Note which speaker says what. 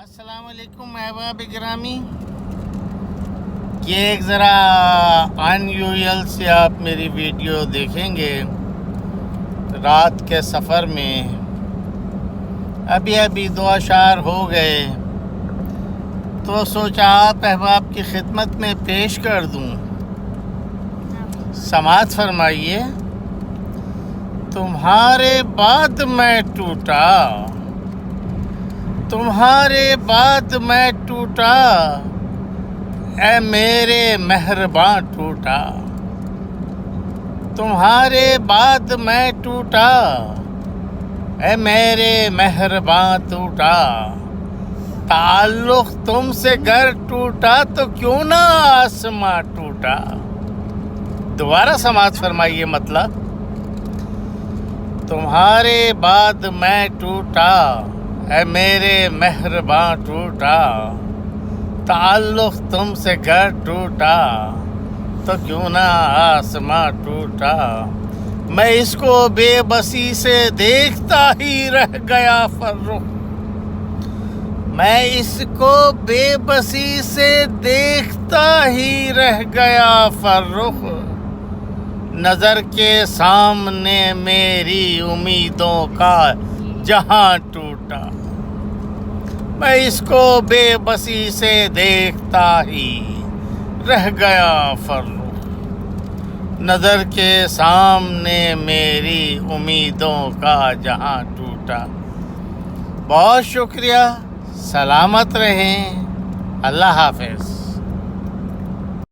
Speaker 1: السلام علیکم احباب گرامی، یہ ایک ذرا انیوژل سے آپ میری ویڈیو دیکھیں گے رات کے سفر میں۔ ابھی 2 اشعار ہو گئے تو سوچا آپ احباب کی خدمت میں پیش کر دوں۔ سماعت فرمائیے۔ تمہارے بعد میں ٹوٹا، تمہارے بعد میں ٹوٹا، اے میرے مہرباں ٹوٹا۔ تمہارے بعد میں ٹوٹا، اے میرے مہرباں ٹوٹا۔ تعلق تم سے گر ٹوٹا تو کیوں نہ آسماں ٹوٹا۔ دوبارہ سماعت فرمائیے مطلب۔ تمہارے بعد میں ٹوٹا، اے میرے مہرباں ٹوٹا۔ تعلق تم سے گر ٹوٹا تو کیوں نہ آسماں ٹوٹا۔ میں اس کو بے بسی سے دیکھتا ہی رہ گیا فرخ، میں اس کو بے بسی سے دیکھتا ہی رہ گیا فرخ۔ نظر کے سامنے میری امیدوں کا جہاں ٹوٹا، میں اس کو بے بسی سے دیکھتا ہی رہ گیا فرخ۔ نظر کے سامنے میری امیدوں کا جہاں ٹوٹا۔ بہت شکریہ، سلامت رہیں، اللہ حافظ۔